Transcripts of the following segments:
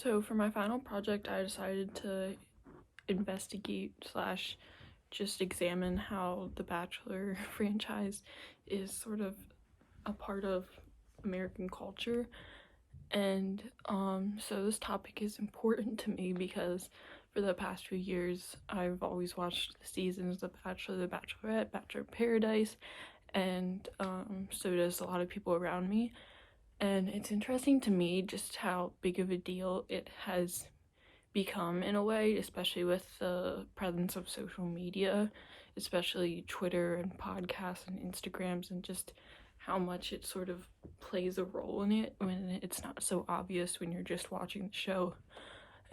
So for my final project, I decided to investigate slash just examine how the Bachelor franchise is sort of a part of American culture. And so this topic is important to me because for the past few years, I've always watched the seasons of Bachelor, The Bachelorette, Bachelor in Paradise, and so does a lot of people around me. And it's interesting to me just how big of a deal it has become in a way, especially with the presence of social media, especially Twitter and podcasts and Instagrams, and just how much it sort of plays a role in it when it's not so obvious when you're just watching the show.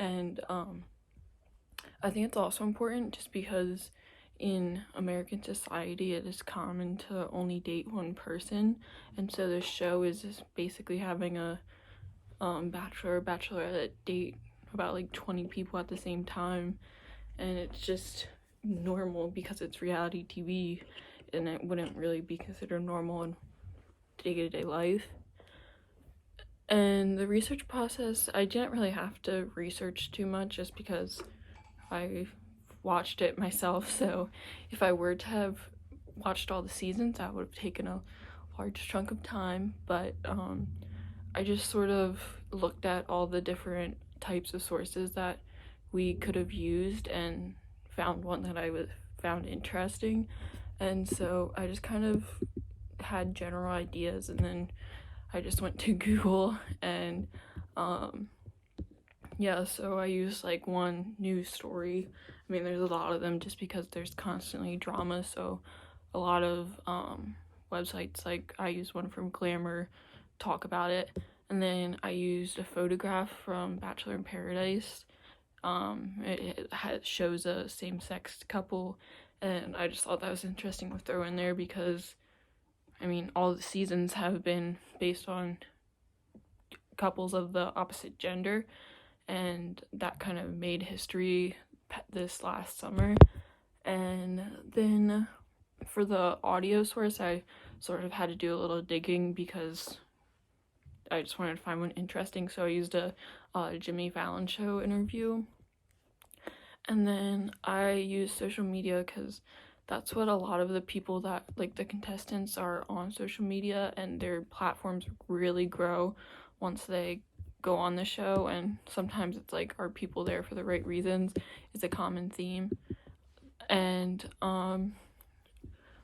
And I think it's also important just because in American society it is common to only date one person, and so the show is just basically having a bachelor or bachelorette date about like 20 people at the same time, and it's just normal because it's reality TV, and it wouldn't really be considered normal in day-to-day life. And the research process, I didn't really have to research too much just because I watched it myself. So if I were to have watched all the seasons, that would have taken a large chunk of time. But I just sort of looked at all the different types of sources that we could have used and found one that I found interesting. And so I just kind of had general ideas, and then I just went to Google and yeah, so I used like one news story. I mean, there's a lot of them just because there's constantly drama, so a lot of websites, like I used one from Glamour, talk about it, and then I used a photograph from Bachelor in Paradise. It shows a same-sex couple, and I just thought that was interesting to throw in there because, I mean, all the seasons have been based on couples of the opposite gender, and that kind of made history this last summer. And then for the audio source, I sort of had to do a little digging because I just wanted to find one interesting, so I used a Jimmy Fallon show interview. And then I used social media because that's what a lot of the people that, like the contestants, are on social media, and their platforms really grow once they go on the show. And sometimes it's like, are people there for the right reasons? It's a common theme. And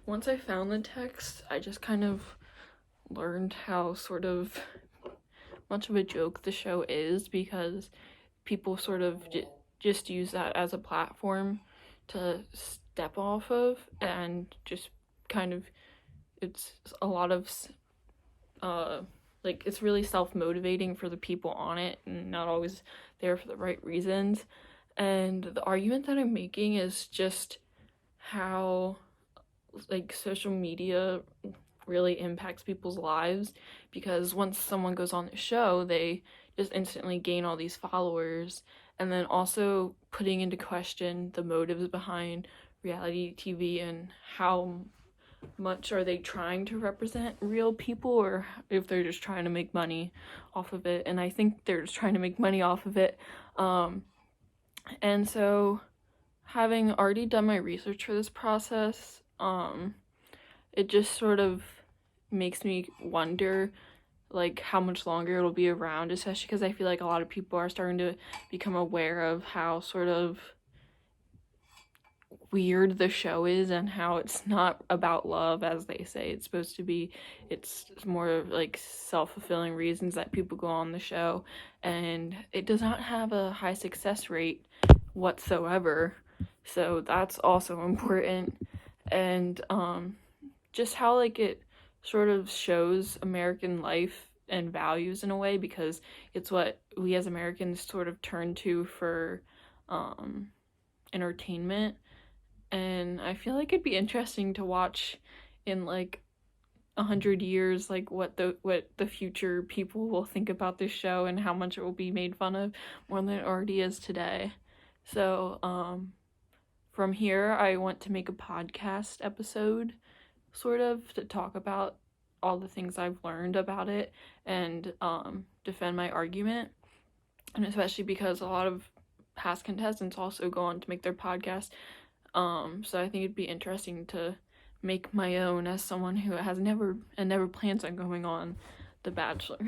once I found the text, I just kind of learned how sort of much of a joke the show is, because people sort of just use that as a platform to step off of, and just kind of, it's a lot of like, it's really self-motivating for the people on it and not always there for the right reasons. And the argument that I'm making is just how, like, social media really impacts people's lives, because once someone goes on the show, they just instantly gain all these followers, and then also putting into question the motives behind reality TV and how much are they trying to represent real people, or if they're just trying to make money off of it. And I think they're just trying to make money off of it. And so, having already done my research for this process, it just sort of makes me wonder like how much longer it'll be around, especially because I feel like a lot of people are starting to become aware of how sort of weird the show is, and how it's not about love as they say it's supposed to be. It's more like self-fulfilling reasons that people go on the show, and it does not have a high success rate whatsoever, so that's also important. And just how like it sort of shows American life and values in a way, because it's what we as Americans sort of turn to for entertainment. And I feel like it'd be interesting to watch in like 100 years, like what the future people will think about this show and how much it will be made fun of more than it already is today. So from here, I want to make a podcast episode, sort of, to talk about all the things I've learned about it and defend my argument. and especially because a lot of past contestants also go on to make their podcast. So I think it'd be interesting to make my own as someone who has never plans on going on The Bachelor.